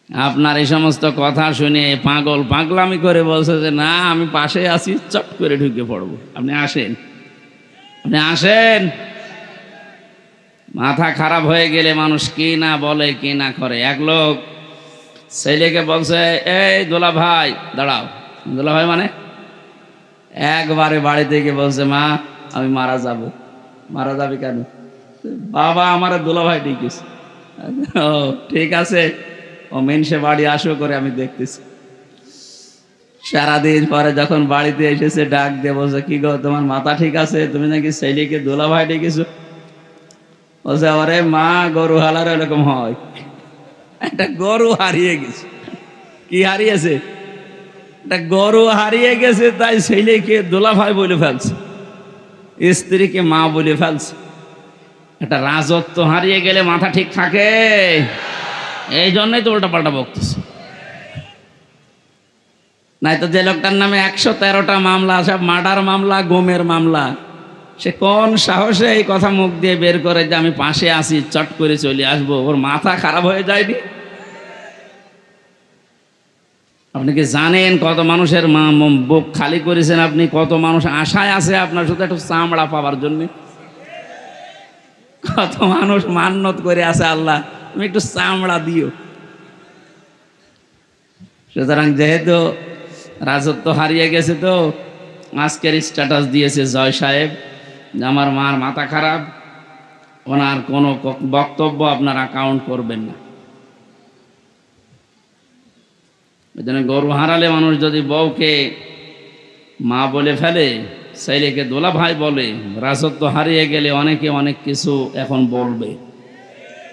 আপনার এই সমস্ত কথা শুনে পাগল পাগলামি করে বলছে যে না আমি পাশে আছি, চট করে ঢুকে পড়বো। আপনি আসেন, আপনি আসেন। মাথা খারাপ হয়ে গেলে মানুষ কি না বলে কি না করে। এক লোক ছেলেকে বলছে, এই দোলা ভাই দাঁড়াও। দোলা ভাই মানে একবারে বাড়িতে গিয়ে বলছে, মা আমি মারা যাব। মারা যাবে কেন? বাবা আমার দোলা ভাই ডেকেছে। ও ঠিক আছে, ও মেনসে বাড়ি আসো করে আমি দেখতেছি। সারাদিন পরে যখন বাড়িতে এসেছে ডাক দিয়ে বলছে, কি গো তোমার মাথা ঠিক আছে? তুমি নাকি ছেলেকে দোলা ভাই ডেকেছো? বলছে, আরে মা গরু হালার এরকম হয়। একটা গরু হারিয়ে গেছে। কি হারিয়েছে? একটা গরু হারিয়ে গেছে, তাই ছেলেকে দোলা ভাই বলে ফেলছে, স্ত্রীকে মা বলে ফেলছে। একটা রাজত্ব হারিয়ে গেলে মাথা ঠিক থাকে? এই জন্যই তো উল্টা পাল্টা বকতেছে। নাই তো যে লোকটার নামে 113টা মামলা, সব মার্ডার মামলা, গুমের মামলা, সে কোন সাহসে এই কথা মুখ দিয়ে বের করে যে আমি পাশে আছি, চট করে চলে আসবো? ওর মাথা খারাপ হয়ে যায়নি? আপনি কি জানেন কত মানুষের বুক খালি করেছেন আপনি? কত মানুষ আশায় আছে আপনার শুধু একটু চামড়া পাওয়ার জন্য। কত মানুষ মান্যত করে আছে, আল্লাহ তুমি একটু চামড়া দিও। সুতরাং যেহেতু রাজত্ব হারিয়ে গেছে, তো আজকের স্ট্যাটাস দিয়েছে জয় সাহেব যে আমার মার মাথা খারাপ, ওনার কোনো বক্তব্য আপনারা কাউন্ট করবেন না। ওই জন্য গরু হারালে মানুষ যদি বউকে মা বলে ফেলে, ছেলেকে দোলা ভাই বলে, রাজত্ব হারিয়ে গেলে অনেকে অনেক কিছু এখন বলবে।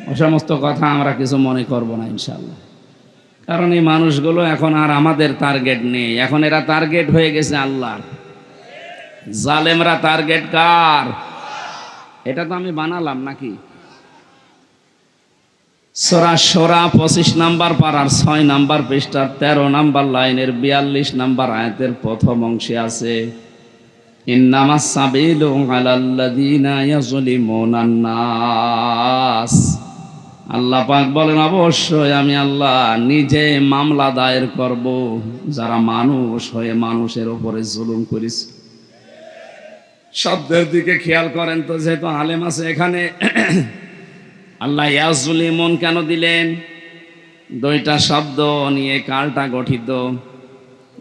ও সমস্ত কথা আমরা কিছু মনে করব না ইনশাল্লাহ। কারণ এই মানুষগুলো এখন আর আমাদের টার্গেট নেই, এখন এরা টার্গেট হয়ে গেছে আল্লাহর। জালেমরা টার্গেট কার? এটা তো আমি বানালাম নাকি? সূরা শোরা 25 নাম্বার পারার 6 নাম্বার পৃষ্ঠার 13 নাম্বার লাইনের 42 নাম্বার আয়াতের প্রথম অংশে আছে, ইন্নামাস সাবিলু আলাল্লাযীনা ইয়াযলিমুনান নাস। আল্লাহ পাক বলেন, অবশ্যই আমি আল্লাহ নিজে মামলা দায়ের করব যারা মানুষ হয়ে মানুষের উপরে জুলুম করেছে। শব্দের দিকে খেয়াল করেন তো, যেহেতু আলেম আছে এখানে, আল্লাহ ইয়াজলিমুন কেন দিলেন? দুইটা শব্দ নিয়ে কালটা গঠিত,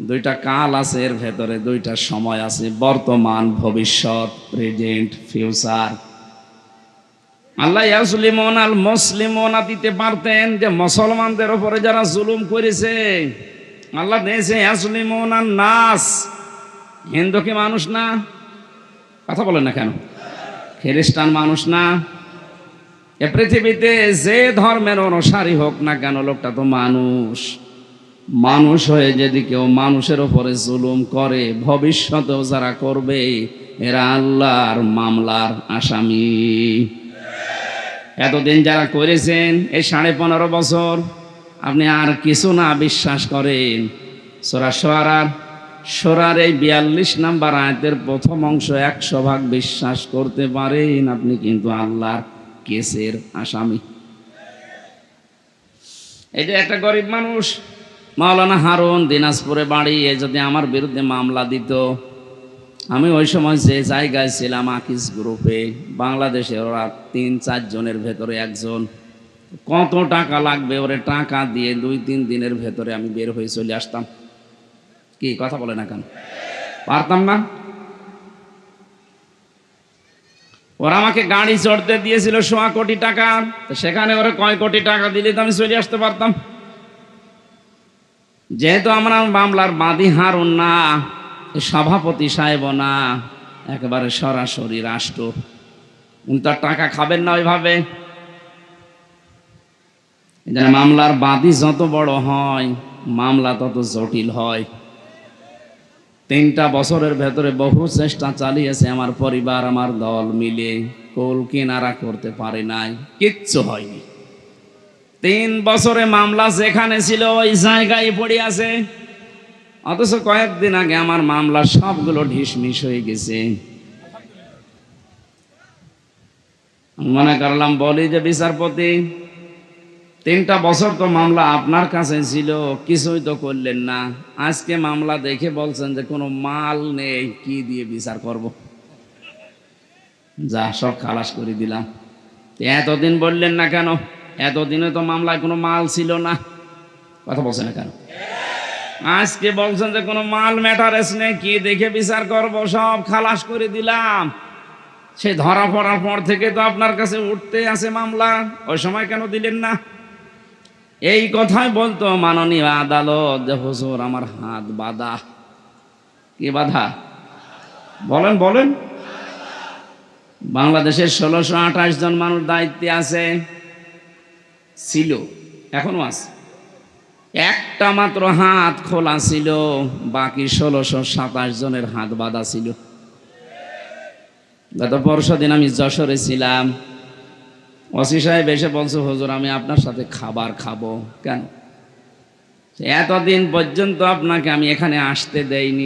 দুইটা কাল আছে এর ভেতরে, দুইটা সময় আছে, বর্তমান, ভবিষ্যৎ, প্রেজেন্ট, ফিউচার। আল্লাহ ইয়াজলিমুন আল মুসলিমুনা দিতে পারতেন যে মুসলমানদের উপরে যারা জুলুম করেছে। আল্লাহ দিয়েছে ইয়াজলিমুন আন নাস। হিন্দু কি মানুষ না? কথা বলেন না কেন? খ্রিস্টান মানুষ না? এ পৃথিবীতে যে ধর্মের অনুসারী হোক না কেন, লোকটা তো মানুষ। মানুষ হয়ে যদি কেউ মানুষের উপরে জুলুম করে, ভবিষ্যতেও যারা করবে, এরা আল্লাহর মামলার আসামি। এতদিন যারা করেছেন এই 15.5 বছর, আপনি আর কিছু না বিশ্বাস করেন, সূরা শোরার এই 42 নাম্বার আয়াতের প্রথম অংশ 100% বিশ্বাস করতে পারেন, আপনি কিন্তু আল্লাহর কেসের আসামি। এই যে একটা গরিব মানুষ, মাওলানা হারুন, দিনাজপুরে বাড়ি, এ যদি আমার বিরুদ্ধে মামলা দিত, আমি ওই সময় যে জায়গায় ছিলাম আকিস গ্রুপে, বাংলাদেশে ওরা 3-4 জনের ভেতরে একজন, কত টাকা লাগবে ওরে টাকা দিয়ে 2-3 দিনের ভেতরে আমি বের হয়ে চলে আসতাম। কি কথা বলে না কেন? পারতাম না? ওরা আমাকে গাড়ি চড়তে দিয়েছিল 1.25 কোটি টাকা, সেখানে ওরা কয় কোটি টাকা দিলে তো আমি চলে আসতে পারতাম। যেহেতু আমরা মামলার বাদী হারুন না, সভাপতি সাহেব না, একেবারে সরাসরি রাষ্ট্র, উনি তো টাকা খাবেন না ওইভাবে। মামলার বাদী যত বড় হয়, মামলা তত জটিল হয়। 3টা বছরের ভেতরে বহু চেষ্টা চালিয়েছে আমার পরিবার, আমার দল মিলে, কোল কিনারা করতে পারে নাই, কিচ্ছু হয়নি। 3 বছরে মামলা যেখানে ছিল ওই জায়গায় পড়ে আছে, অথচ কয়েকদিন আগে আমার মামলা সবগুলো ঢিসমিস হয়ে গেছে। মনে করলাম বলি যে বিচারপতি 3টা বছর তো মামলা আপনার কাছে ছিল, কিছুই তো করলেন না। আজকে মামলা দেখে বলছেন যে কোনো মাল নেই, কি দিয়ে বিচার করব? যা সব খালাস করে দিলাম। এতদিন বললেন না কেন? এতদিনে তো মামলায় কোনো মাল ছিল না, কথা বলছেন না কেন? আজকে বলছেন যে কোনো মাল ম্যাটারেস নেই, কি দেখে বিচার করব? সব খালাস করে দিলাম। সে ধরা পড়ার পর থেকে তো আপনার কাছে উঠতে আছে মামলা, ওই সময় কেন দিলেন না? এই কথাই বলতো মাননীয় আদালত যে হুজুর আমার হাত বাঁধা। কি বাধা? বলেন বলেন। বাংলাদেশের 1628 জন মানুষ দায়িত্বে আছে, ছিল, এখনো আছে। একটা মাত্র হাত খোলা ছিল, বাকি 1627 জনের হাত বাঁধা ছিল। গত পরশুদিন আমি যশোরে ছিলাম, ওসি সাহেব এসে বলছে হুজুর আমি আপনার সাথে খাবার খাবো। কেন? এতদিন পর্যন্ত আপনাকে আমি এখানে আসতে দেইনি।